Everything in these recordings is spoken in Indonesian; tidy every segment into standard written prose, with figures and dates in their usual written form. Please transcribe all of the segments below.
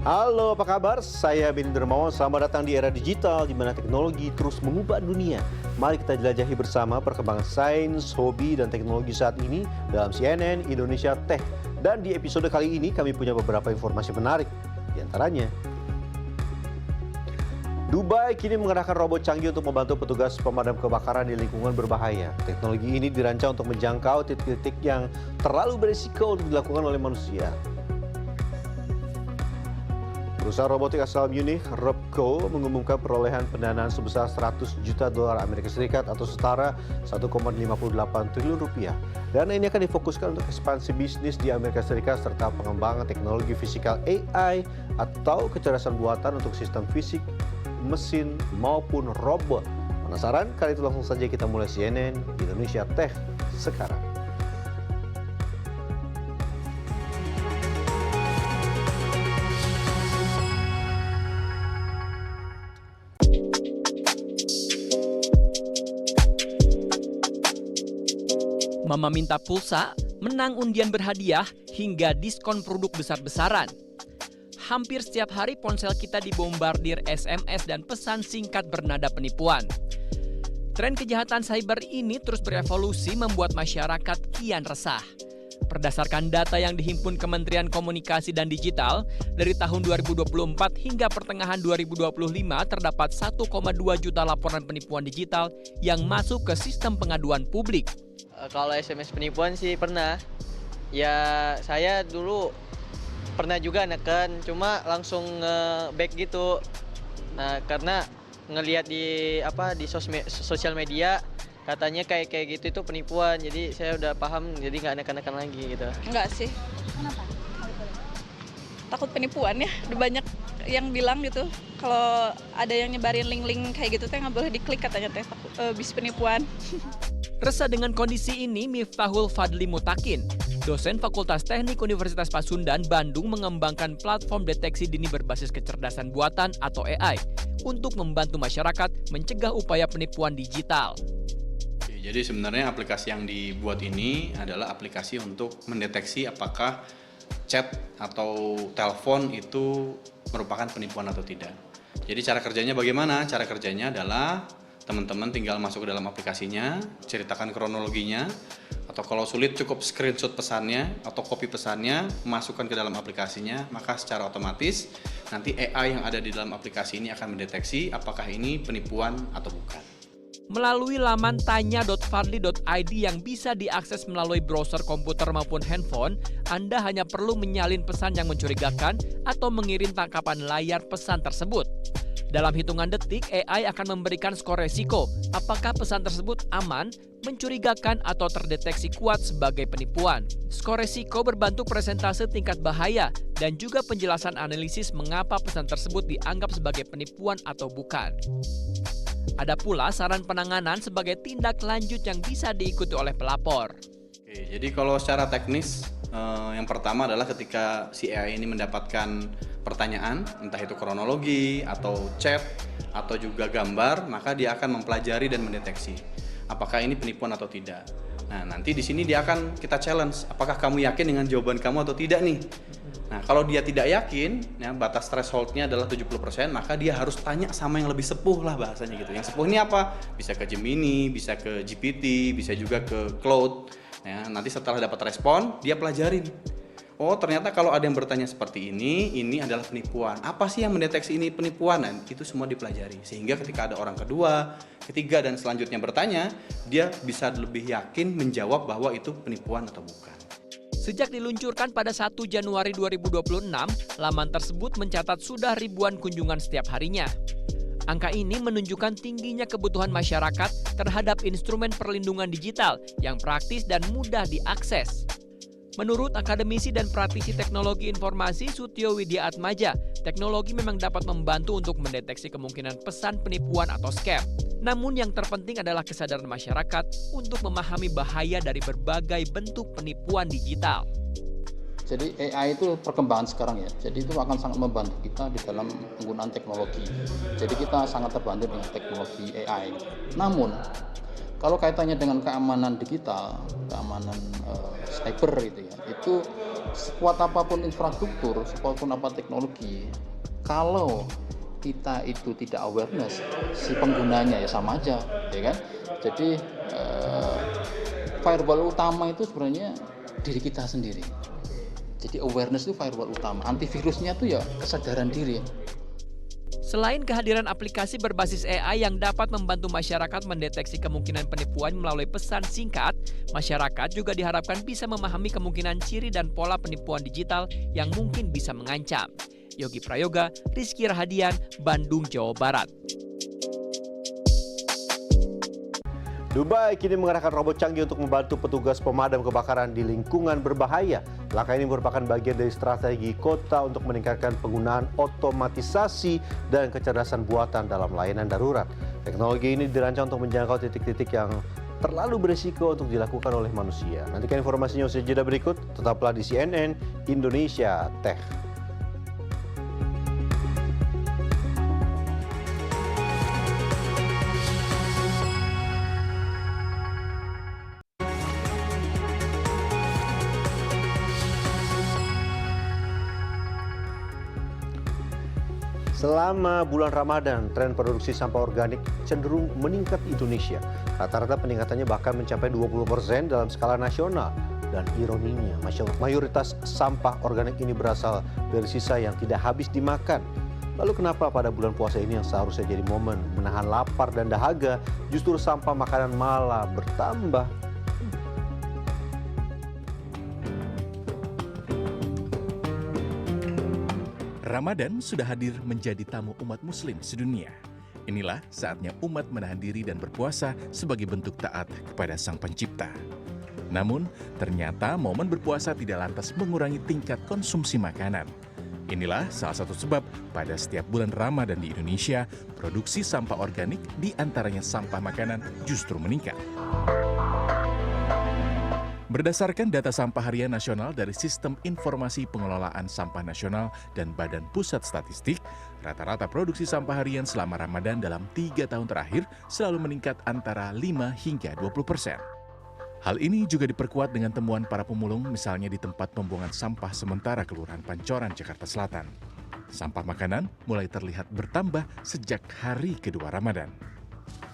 Halo, apa kabar? Saya Benny Dermawan. Selamat datang di era digital di mana teknologi terus mengubah dunia. Mari kita jelajahi bersama perkembangan sains, hobi, dan teknologi saat ini dalam CNN Indonesia Tech. Dan di episode kali ini kami punya beberapa informasi menarik. Di antaranya, Dubai kini mengerahkan robot canggih untuk membantu petugas pemadam kebakaran di lingkungan berbahaya. Teknologi ini dirancang untuk menjangkau titik-titik yang terlalu berisiko untuk dilakukan oleh manusia. Perusahaan robotik asal Munich, Repco, mengumumkan perolehan pendanaan sebesar 100 juta dolar Amerika Serikat atau setara 1,58 triliun rupiah. Dana ini akan difokuskan untuk ekspansi bisnis di Amerika Serikat serta pengembangan teknologi fisikal AI atau kecerdasan buatan untuk sistem fisik, mesin maupun robot. Penasaran? Kali itu langsung saja kita mulai CNN Indonesia Tech sekarang. Mama minta pulsa, menang undian berhadiah, hingga diskon produk besar-besaran. Hampir setiap hari ponsel kita dibombardir SMS dan pesan singkat bernada penipuan. Tren kejahatan cyber ini terus berevolusi membuat masyarakat kian resah. Berdasarkan data yang dihimpun Kementerian Komunikasi dan Digital, dari tahun 2024 hingga pertengahan 2025 terdapat 1,2 juta laporan penipuan digital yang masuk ke sistem pengaduan publik. Kalau SMS penipuan sih pernah. Ya saya dulu pernah juga neken, cuma langsung nge-back gitu. Nah karena ngelihat di sosial media katanya kayak gitu itu penipuan, jadi saya udah paham, jadi nggak neken-neken lagi gitu. Enggak sih. Kenapa? Takut penipuan ya. Udah banyak yang bilang gitu. Kalau ada yang nyebarin link-link kayak gitu teh nggak boleh diklik katanya teh, bis penipuan. Resah dengan kondisi ini, Miftahul Fadli Mutakin, dosen Fakultas Teknik Universitas Pasundan, Bandung, mengembangkan platform deteksi dini berbasis kecerdasan buatan atau AI untuk membantu masyarakat mencegah upaya penipuan digital. Jadi sebenarnya aplikasi yang dibuat ini adalah aplikasi untuk mendeteksi apakah chat atau telepon itu merupakan penipuan atau tidak. Jadi cara kerjanya bagaimana? Cara kerjanya adalah teman-teman tinggal masuk ke dalam aplikasinya, ceritakan kronologinya, atau kalau sulit cukup screenshot pesannya atau copy pesannya, masukkan ke dalam aplikasinya, maka secara otomatis nanti AI yang ada di dalam aplikasi ini akan mendeteksi apakah ini penipuan atau bukan. Melalui laman tanya.fadli.id yang bisa diakses melalui browser komputer maupun handphone, Anda hanya perlu menyalin pesan yang mencurigakan atau mengirim tangkapan layar pesan tersebut. Dalam hitungan detik, AI akan memberikan skor resiko, apakah pesan tersebut aman, mencurigakan, atau terdeteksi kuat sebagai penipuan. Skor resiko berbentuk persentase tingkat bahaya dan juga penjelasan analisis mengapa pesan tersebut dianggap sebagai penipuan atau bukan. Ada pula saran penanganan sebagai tindak lanjut yang bisa diikuti oleh pelapor. Oke, jadi kalau secara teknis, yang pertama adalah ketika si AI ini mendapatkan pertanyaan, entah itu kronologi atau chat atau juga gambar, maka dia akan mempelajari dan mendeteksi apakah ini penipuan atau tidak. Nah, nanti di sini dia akan kita challenge, apakah kamu yakin dengan jawaban kamu atau tidak nih? Nah, kalau dia tidak yakin, ya, batas thresholdnya adalah 70%, maka dia harus tanya sama yang lebih sepuh lah bahasanya gitu. Yang sepuh ini apa? Bisa ke Gemini, bisa ke GPT, bisa juga ke Claude. Ya, nanti setelah dapat respon, dia pelajarin. Oh, ternyata kalau ada yang bertanya seperti ini adalah penipuan. Apa sih yang mendeteksi ini penipuan? Dan itu semua dipelajari. Sehingga ketika ada orang kedua, ketiga, dan selanjutnya bertanya, dia bisa lebih yakin menjawab bahwa itu penipuan atau bukan. Sejak diluncurkan pada 1 Januari 2026, laman tersebut mencatat sudah ribuan kunjungan setiap harinya. Angka ini menunjukkan tingginya kebutuhan masyarakat terhadap instrumen perlindungan digital yang praktis dan mudah diakses. Menurut akademisi dan praktisi teknologi informasi Sutio Widya Atmaja, teknologi memang dapat membantu untuk mendeteksi kemungkinan pesan penipuan atau scam. Namun yang terpenting adalah kesadaran masyarakat untuk memahami bahaya dari berbagai bentuk penipuan digital. Jadi AI itu perkembangan sekarang ya, jadi itu akan sangat membantu kita di dalam penggunaan teknologi. Jadi kita sangat terbantu dengan teknologi AI. Namun, kalau kaitannya dengan keamanan digital, keamanan cyber itu ya, itu sekuat apapun infrastruktur, sekuat apapun teknologi, kalau kita itu tidak awareness, si penggunanya ya sama aja, ya kan? Jadi firewall utama itu sebenarnya diri kita sendiri. Jadi awareness itu firewall utama. Antivirusnya itu ya kesadaran diri. Selain kehadiran aplikasi berbasis AI yang dapat membantu masyarakat mendeteksi kemungkinan penipuan melalui pesan singkat, masyarakat juga diharapkan bisa memahami kemungkinan ciri dan pola penipuan digital yang mungkin bisa mengancam. Yogi Prayoga, Rizky Rahadian, Bandung, Jawa Barat. Dubai kini mengerahkan robot canggih untuk membantu petugas pemadam kebakaran di lingkungan berbahaya. Langkah ini merupakan bagian dari strategi kota untuk meningkatkan penggunaan otomatisasi dan kecerdasan buatan dalam layanan darurat. Teknologi ini dirancang untuk menjangkau titik-titik yang terlalu berisiko untuk dilakukan oleh manusia. Nantikan informasinya usai jeda berikut. Tetaplah di CNN Indonesia Tech. Selama bulan Ramadan, tren produksi sampah organik cenderung meningkat di Indonesia. Rata-rata peningkatannya bahkan mencapai 20% dalam skala nasional. Dan ironinya, mayoritas sampah organik ini berasal dari sisa yang tidak habis dimakan. Lalu kenapa pada bulan puasa ini yang seharusnya jadi momen menahan lapar dan dahaga, justru sampah makanan malah bertambah? Ramadan sudah hadir menjadi tamu umat muslim sedunia. Inilah saatnya umat menahan diri dan berpuasa sebagai bentuk taat kepada Sang Pencipta. Namun, ternyata momen berpuasa tidak lantas mengurangi tingkat konsumsi makanan. Inilah salah satu sebab pada setiap bulan Ramadan di Indonesia, produksi sampah organik di antaranya sampah makanan justru meningkat. Berdasarkan data sampah harian nasional dari Sistem Informasi Pengelolaan Sampah Nasional dan Badan Pusat Statistik, rata-rata produksi sampah harian selama Ramadan dalam 3 tahun terakhir selalu meningkat antara 5 hingga 20%. Hal ini juga diperkuat dengan temuan para pemulung misalnya di tempat pembuangan sampah sementara Kelurahan Pancoran, Jakarta Selatan. Sampah makanan mulai terlihat bertambah sejak hari kedua Ramadan.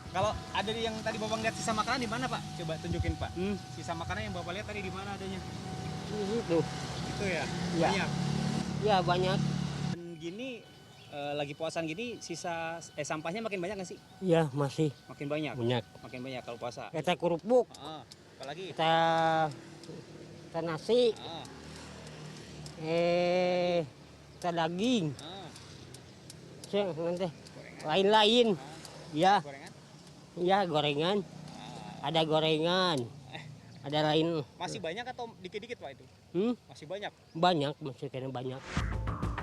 Kalau ada yang tadi Bapak lihat sisa makanan di mana, Pak? Coba tunjukin, Pak. Sisa makanan yang Bapak lihat tadi di mana adanya? Itu. Itu ya? Ya. Banyak. Ya, banyak. Dan gini lagi puasaan gini sisa sampahnya makin banyak nggak sih? Ya, masih Makin banyak. banyak. Makin banyak kalau puasa. Kita kerupuk, Apalagi? kita nasi, kita daging. Nanti lain-lain. Ya. Gorengan? Ya, gorengan. Ada gorengan. Ada lain. Masih banyak atau dikit-dikit, Pak itu? Masih banyak. Banyak, masih kena banyak.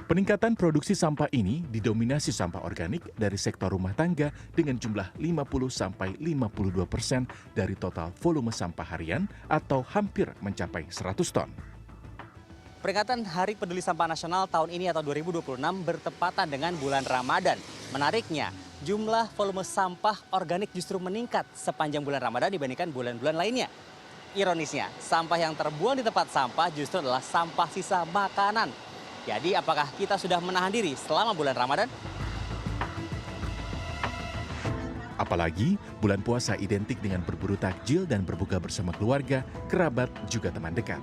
Peningkatan produksi sampah ini didominasi sampah organik dari sektor rumah tangga dengan jumlah 50-52% dari total volume sampah harian atau hampir mencapai 100 ton. Peringatan Hari Peduli Sampah Nasional tahun ini atau 2026 bertepatan dengan bulan Ramadan. Menariknya, jumlah volume sampah organik justru meningkat sepanjang bulan Ramadan dibandingkan bulan-bulan lainnya. Ironisnya, sampah yang terbuang di tempat sampah justru adalah sampah sisa makanan. Jadi apakah kita sudah menahan diri selama bulan Ramadan? Apalagi bulan puasa identik dengan berburu takjil dan berbuka bersama keluarga, kerabat, juga teman dekat.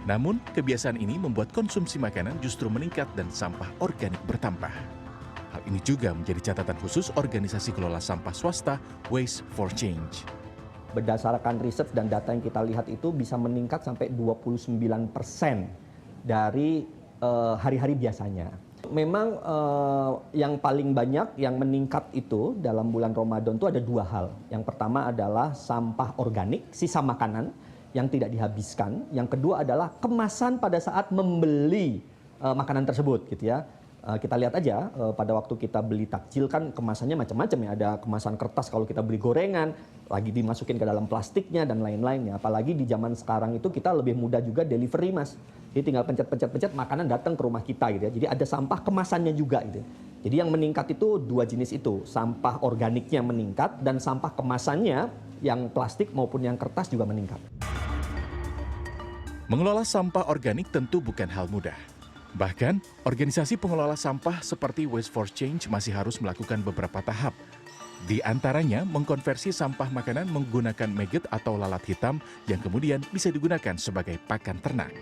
Namun, kebiasaan ini membuat konsumsi makanan justru meningkat dan sampah organik bertambah. Hal ini juga menjadi catatan khusus organisasi kelola sampah swasta Waste for Change. Berdasarkan riset dan data yang kita lihat itu bisa meningkat sampai 29% dari hari-hari biasanya. Memang yang paling banyak yang meningkat itu dalam bulan Ramadan itu ada 2 hal. Yang pertama adalah sampah organik, sisa makanan yang tidak dihabiskan. Yang kedua adalah kemasan pada saat membeli makanan tersebut, gitu ya. Kita lihat aja pada waktu kita beli takjil kan kemasannya macam-macam ya. Ada kemasan kertas kalau kita beli gorengan, lagi dimasukin ke dalam plastiknya dan lain-lainnya. Apalagi di zaman sekarang itu kita lebih mudah juga delivery, Mas. Jadi tinggal pencet-pencet makanan datang ke rumah kita gitu ya. Jadi ada sampah kemasannya juga gitu. Jadi yang meningkat itu 2 jenis itu, sampah organiknya meningkat dan sampah kemasannya yang plastik maupun yang kertas juga meningkat. Mengelola sampah organik tentu bukan hal mudah. Bahkan, organisasi pengelola sampah seperti Waste for Change masih harus melakukan beberapa tahap. Di antaranya, mengkonversi sampah makanan menggunakan maggot atau lalat hitam yang kemudian bisa digunakan sebagai pakan ternak.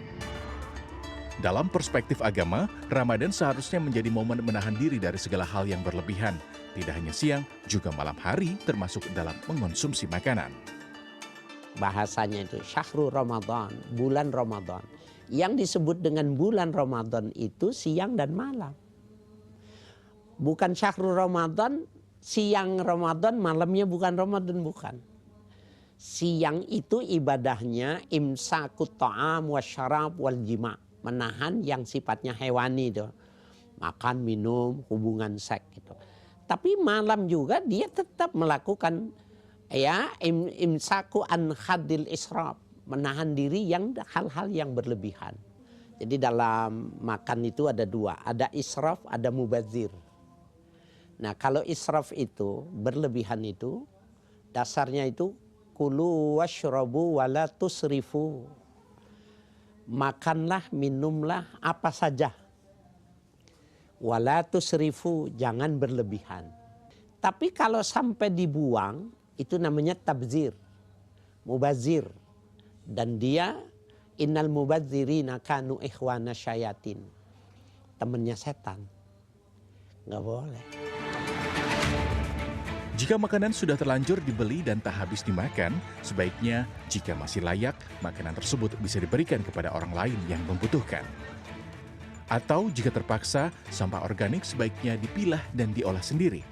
Dalam perspektif agama, Ramadan seharusnya menjadi momen menahan diri dari segala hal yang berlebihan. Tidak hanya siang, juga malam hari termasuk dalam mengonsumsi makanan. Bahasanya itu syahrul Ramadan, bulan Ramadan. Yang disebut dengan bulan Ramadan itu siang dan malam. Bukan syahrul Ramadan, siang Ramadan, malamnya bukan Ramadan, bukan. Siang itu ibadahnya imsakut ta'am wasyarab wal jima'. Menahan yang sifatnya hewani itu. Makan, minum, hubungan seks gitu. Tapi malam juga dia tetap melakukan imsaku an khadil israf, menahan diri yang hal-hal yang berlebihan. Jadi dalam makan itu ada dua, ada israf, ada mubazir. Nah kalau israf itu berlebihan itu dasarnya itu kulu washrabu wala tusrifu. Makanlah, minumlah apa saja. Wala tusrifu, jangan berlebihan. Tapi kalau sampai dibuang itu namanya tabzir, mubazir. Dan dia innal mubazirina kanu ikhwana syayatin. Temannya setan. Nggak boleh. Jika makanan sudah terlanjur dibeli dan tak habis dimakan, sebaiknya jika masih layak, makanan tersebut bisa diberikan kepada orang lain yang membutuhkan. Atau jika terpaksa, sampah organik sebaiknya dipilah dan diolah sendiri.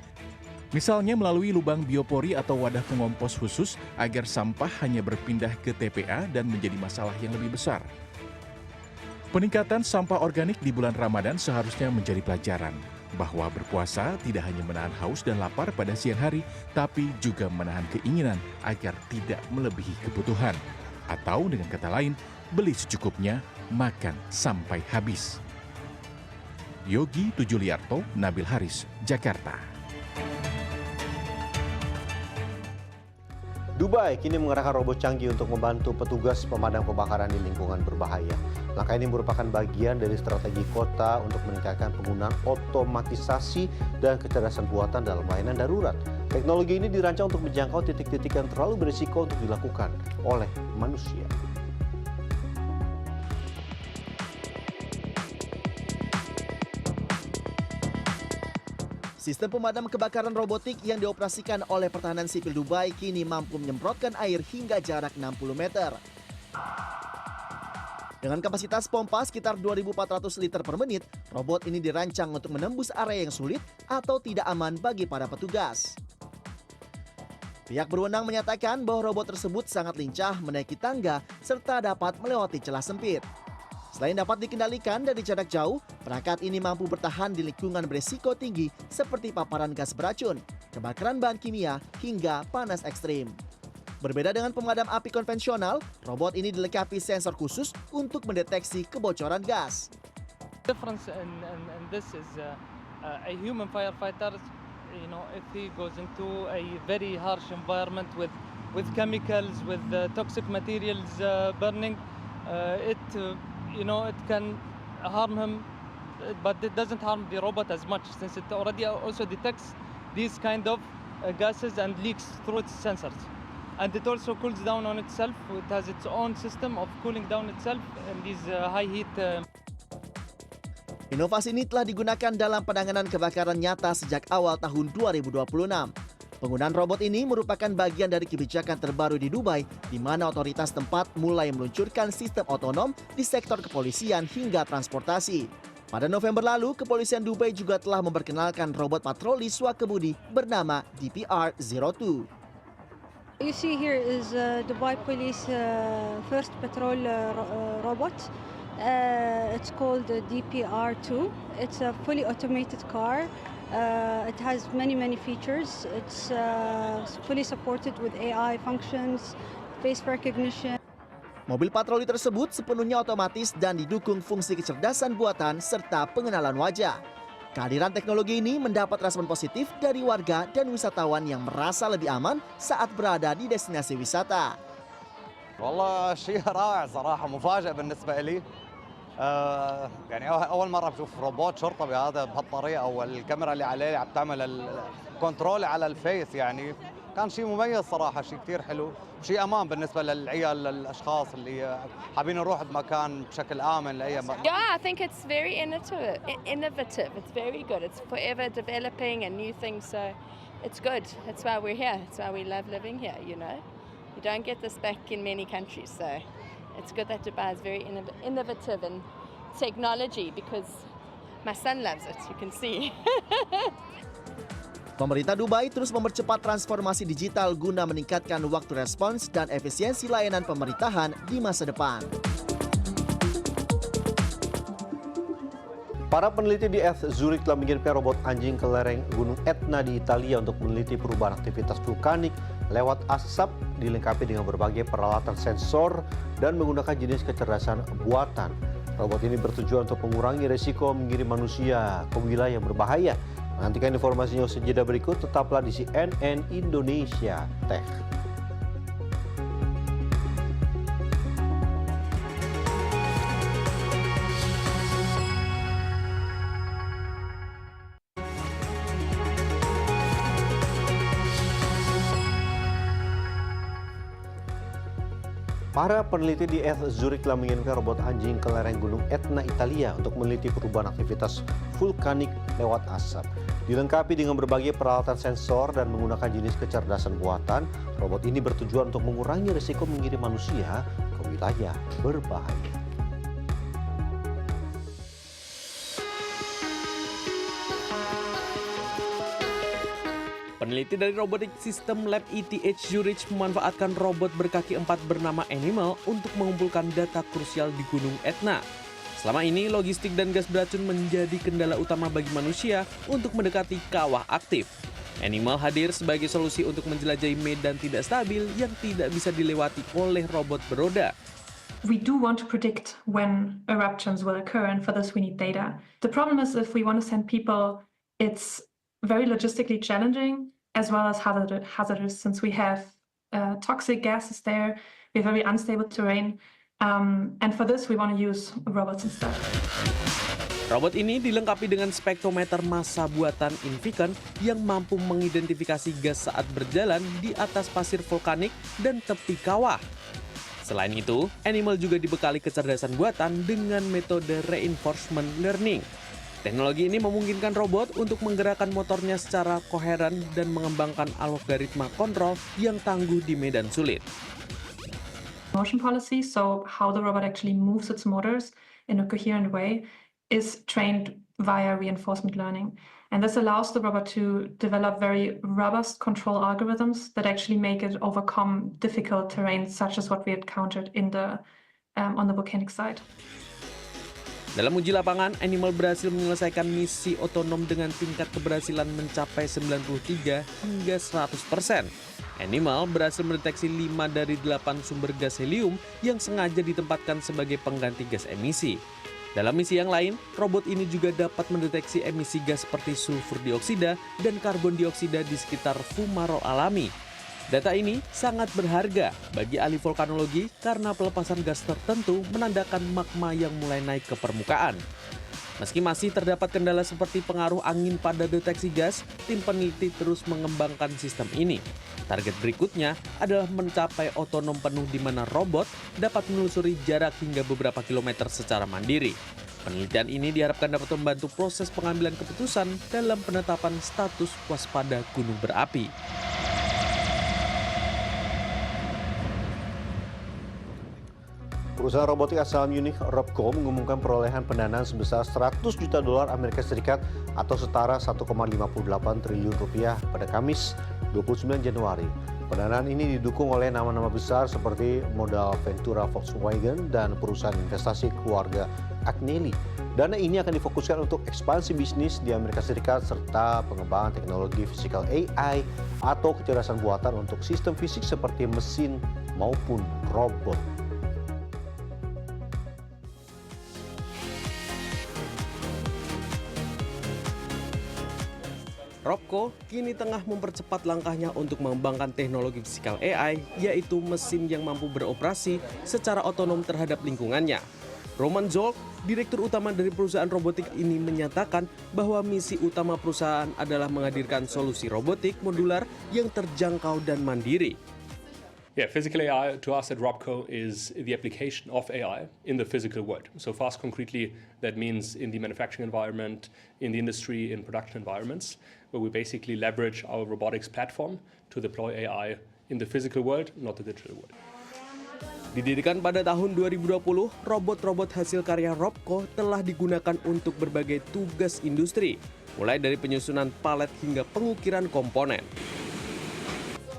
Misalnya melalui lubang biopori atau wadah pengompos khusus agar sampah hanya berpindah ke TPA dan menjadi masalah yang lebih besar. Peningkatan sampah organik di bulan Ramadan seharusnya menjadi pelajaran bahwa berpuasa tidak hanya menahan haus dan lapar pada siang hari, tapi juga menahan keinginan agar tidak melebihi kebutuhan. Atau dengan kata lain, beli secukupnya, makan sampai habis. Yogi Tujuliarto, Nabil Haris, Jakarta. Dubai kini mengerahkan robot canggih untuk membantu petugas pemadam kebakaran di lingkungan berbahaya. Langkah ini merupakan bagian dari strategi kota untuk meningkatkan penggunaan otomatisasi dan kecerdasan buatan dalam layanan darurat. Teknologi ini dirancang untuk menjangkau titik-titik yang terlalu berisiko untuk dilakukan oleh manusia. Sistem pemadam kebakaran robotik yang dioperasikan oleh Pertahanan Sipil Dubai kini mampu menyemprotkan air hingga jarak 60 meter. Dengan kapasitas pompa sekitar 2.400 liter per menit, robot ini dirancang untuk menembus area yang sulit atau tidak aman bagi para petugas. Pihak berwenang menyatakan bahwa robot tersebut sangat lincah menaiki tangga serta dapat melewati celah sempit. Selain dapat dikendalikan dari jarak jauh, perangkat ini mampu bertahan di lingkungan berisiko tinggi seperti paparan gas beracun, kebakaran bahan kimia, hingga panas ekstrim. Berbeda dengan pemadam api konvensional, robot ini dilengkapi sensor khusus untuk mendeteksi kebocoran gas. Difference in this is a human firefighter, if he goes into a very harsh environment with chemicals, with toxic materials burning, it can harm him, but it doesn't harm the robot as much since it already also detects these kind of gases and leaks through its sensors. And it also cools down on itself. It has its own system of cooling down itself in these high heat. Inovasi ini telah digunakan dalam penanganan kebakaran nyata sejak awal tahun 2026. Penggunaan robot ini merupakan bagian dari kebijakan terbaru di Dubai, di mana otoritas tempat mulai meluncurkan sistem otonom di sektor kepolisian hingga transportasi. Pada November lalu, kepolisian Dubai juga telah memperkenalkan robot patroli swakemudi bernama DPR-02. You see here is Dubai Police first patrol robot. It's called DPR-2. It's a fully automated car. It has many features. It's fully supported with AI functions, face recognition. Mobil patroli tersebut sepenuhnya otomatis dan didukung fungsi kecerdasan buatan serta pengenalan wajah. Kehadiran teknologi ini mendapat respon positif dari warga dan wisatawan yang merasa lebih aman saat berada di destinasi wisata. والله شيء رائع صراحة مفاجأة بالنسبة لي يعني أول مرة بشوف روبوت شرطة بهالطريقة أو الكاميرا اللي عليه عم تعمل الكنترول على الفيس يعني كان شيء مميز صراحة شيء كثير حلو وشيء أمان بالنسبة للعيال للأشخاص اللي حابين نروح بمكان بشكل آمن لأي مكان. Yeah, I think it's very innovative. It's very good. It's forever developing and new things, so it's good. That's why we're here. That's why we love living here, you know. You don't get this back in many countries, so it's good that Dubai is very innovative in technology because my son loves it, you can see. Pemerintah Dubai terus mempercepat transformasi digital guna meningkatkan waktu respons dan efisiensi layanan pemerintahan di masa depan. Para peneliti di ETH Zurich telah mengirimkan robot anjing ke lereng Gunung Etna di Italia untuk meneliti perubahan aktivitas vulkanik lewat asap, dilengkapi dengan berbagai peralatan sensor dan menggunakan jenis kecerdasan buatan. Robot ini bertujuan untuk mengurangi resiko mengirim manusia ke wilayah yang berbahaya. Nantikan informasinya usai jeda berikut, tetaplah di CNN Indonesia Tech. Para peneliti di ETH Zurich telah mengirimkan robot anjing ke lereng Gunung Etna, Italia untuk meneliti perubahan aktivitas vulkanik lewat asap. Dilengkapi dengan berbagai peralatan sensor dan menggunakan jenis kecerdasan buatan, robot ini bertujuan untuk mengurangi risiko mengirim manusia ke wilayah berbahaya. Peneliti dari Robotic System Lab ETH Zurich memanfaatkan robot berkaki 4 bernama Animal untuk mengumpulkan data krusial di Gunung Etna. Selama ini, logistik dan gas beracun menjadi kendala utama bagi manusia untuk mendekati kawah aktif. Animal hadir sebagai solusi untuk menjelajahi medan tidak stabil yang tidak bisa dilewati oleh robot beroda. We do want to predict when eruptions will occur, and for this we need data. The problem is if we want to send people, it's very logistically challenging as well as hazardous since we have toxic gases there, we have very unstable terrain, and for this we want to use robots instead. Robot ini dilengkapi dengan spektrometer massa buatan Inviken yang mampu mengidentifikasi gas saat berjalan di atas pasir vulkanik dan tepi kawah. Selain itu, Animal juga dibekali kecerdasan buatan dengan metode reinforcement learning. Teknologi ini memungkinkan robot untuk menggerakkan motornya secara koheren dan mengembangkan algoritma kontrol yang tangguh di medan sulit. Motion policy, so how the robot actually moves its motors in a coherent way, is trained via reinforcement learning. And this allows the robot to develop very robust control algorithms that actually make it overcome difficult terrains such as what we encountered in on the volcanic site. Dalam uji lapangan, Animal berhasil menyelesaikan misi otonom dengan tingkat keberhasilan mencapai 93 hingga 100%. Animal berhasil mendeteksi 5 dari 8 sumber gas helium yang sengaja ditempatkan sebagai pengganti gas emisi. Dalam misi yang lain, robot ini juga dapat mendeteksi emisi gas seperti sulfur dioksida dan karbon dioksida di sekitar fumarol alami. Data ini sangat berharga bagi ahli vulkanologi karena pelepasan gas tertentu menandakan magma yang mulai naik ke permukaan. Meski masih terdapat kendala seperti pengaruh angin pada deteksi gas, tim peneliti terus mengembangkan sistem ini. Target berikutnya adalah mencapai otonom penuh di mana robot dapat menelusuri jarak hingga beberapa kilometer secara mandiri. Penelitian ini diharapkan dapat membantu proses pengambilan keputusan dalam penetapan status waspada gunung berapi. Perusahaan robotik asal Munich Robco mengumumkan perolehan pendanaan sebesar 100 juta dolar Amerika Serikat atau setara 1,58 triliun rupiah pada Kamis 29 Januari. Pendanaan ini didukung oleh nama-nama besar seperti modal Ventura Volkswagen dan perusahaan investasi keluarga Agnelli. Dana ini akan difokuskan untuk ekspansi bisnis di Amerika Serikat serta pengembangan teknologi physical AI atau kecerdasan buatan untuk sistem fisik seperti mesin maupun robot. Robco kini tengah mempercepat langkahnya untuk mengembangkan teknologi fisikal AI, yaitu mesin yang mampu beroperasi secara otonom terhadap lingkungannya. Roman Zolk, direktur utama dari perusahaan robotik ini, menyatakan bahwa misi utama perusahaan adalah menghadirkan solusi robotik modular yang terjangkau dan mandiri. Yeah, physical AI to us at Robco is the application of AI in the physical world. So for us concretely, that means in the manufacturing environment, in the industry, in production environments, where we basically leverage our robotics platform to deploy AI in the physical world, not the digital world. Didirikan pada tahun 2020, robot-robot hasil karya Robco telah digunakan untuk berbagai tugas industri, mulai dari penyusunan palet hingga pengukiran komponen.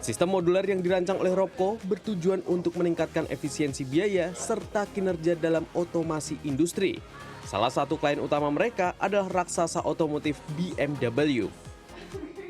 Sistem modular yang dirancang oleh Robco bertujuan untuk meningkatkan efisiensi biaya serta kinerja dalam otomasi industri. Salah satu klien utama mereka adalah raksasa otomotif BMW.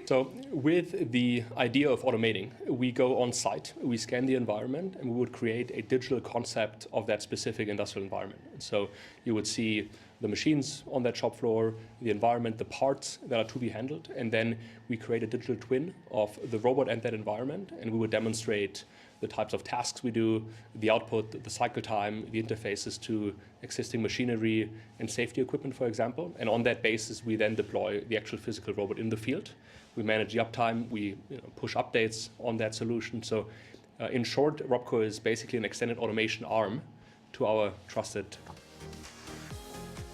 So with the idea of automating, we go on site, we scan the environment, and we would create a digital concept of that specific industrial environment. So you would see the machines on that shop floor, the environment, the parts that are to be handled, and then we create a digital twin of the robot and that environment, and we would demonstrate the types of tasks we do, the output, the cycle time, the interfaces to existing machinery and safety equipment, for example. And on that basis, we then deploy the actual physical robot in the field. We manage the uptime, we push updates on that solution. So in short, Robco is basically an extended automation arm to our trusted.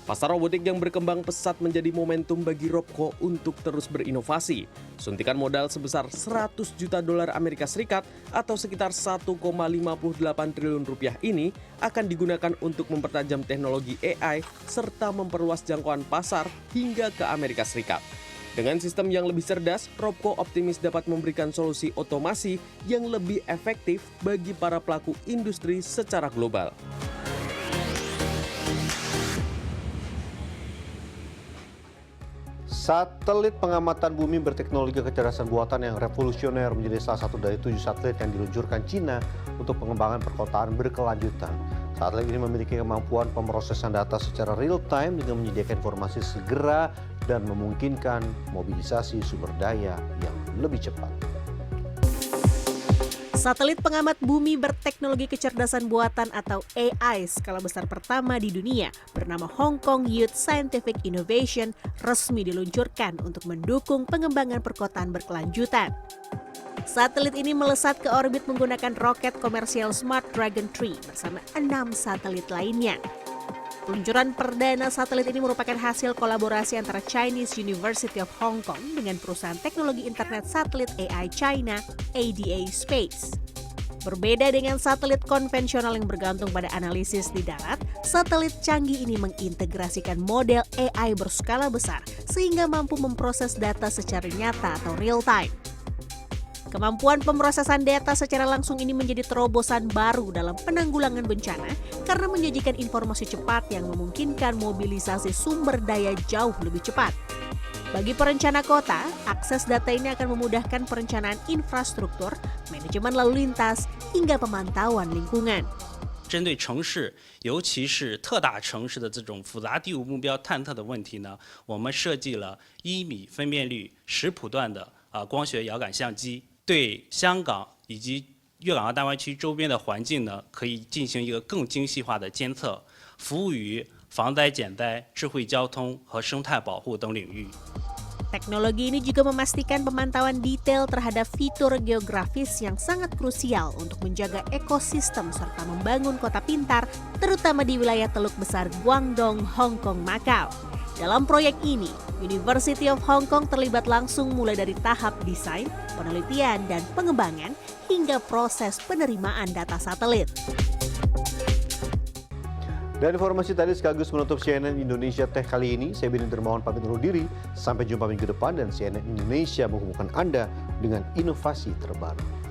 Pasar robotik yang berkembang pesat menjadi momentum bagi Robco untuk terus berinovasi. Suntikan modal sebesar 100 juta dolar Amerika Serikat atau sekitar 1,58 triliun rupiah ini akan digunakan untuk mempertajam teknologi AI serta memperluas jangkauan pasar hingga ke Amerika Serikat. Dengan sistem yang lebih cerdas, Robco optimis dapat memberikan solusi otomasi yang lebih efektif bagi para pelaku industri secara global. Satelit pengamatan bumi berteknologi kecerdasan buatan yang revolusioner menjadi salah satu dari 7 satelit yang diluncurkan Cina untuk pengembangan perkotaan berkelanjutan. Satelit ini memiliki kemampuan pemrosesan data secara real-time dengan menyediakan informasi segera dan memungkinkan mobilisasi sumber daya yang lebih cepat. Satelit pengamat bumi berteknologi kecerdasan buatan atau AI skala besar pertama di dunia bernama Hong Kong Youth Scientific Innovation resmi diluncurkan untuk mendukung pengembangan perkotaan berkelanjutan. Satelit ini melesat ke orbit menggunakan roket komersial Smart Dragon 3 bersama 6 satelit lainnya. Peluncuran perdana satelit ini merupakan hasil kolaborasi antara Chinese University of Hong Kong dengan perusahaan teknologi internet satelit AI China, ADA Space. Berbeda dengan satelit konvensional yang bergantung pada analisis di darat, satelit canggih ini mengintegrasikan model AI berskala besar sehingga mampu memproses data secara nyata atau real time. Kemampuan pemrosesan data secara langsung ini menjadi terobosan baru dalam penanggulangan bencana karena menyajikan informasi cepat yang memungkinkan mobilisasi sumber daya jauh lebih cepat. Bagi perencana kota, akses data ini akan memudahkan perencanaan infrastruktur, manajemen lalu lintas, hingga pemantauan lingkungan. 针对城市，尤其是特大城市的这种复杂第五目标探测的问题呢，我们设计了1米分辨率10谱段的光学遥感相机。 对香港以及粤港澳大湾区周边的环境呢，可以进行一个更精细化的监测，服务于防灾减灾、智慧交通和生态保护等领域。 Teknologi ini juga memastikan pemantauan detail terhadap fitur geografis yang sangat krusial untuk menjaga ekosistem serta membangun kota pintar, terutama di wilayah Teluk Besar Guangdong, Hong Kong, Macau. Dalam proyek ini, University of Hong Kong terlibat langsung mulai dari tahap desain, penelitian, dan pengembangan hingga proses penerimaan data satelit. Dan informasi tadi sekaligus menutup CNN Indonesia Tech kali ini. Saya Beni Dermawan pamit undur diri. Sampai jumpa minggu depan dan CNN Indonesia menghubungkan Anda dengan inovasi terbaru.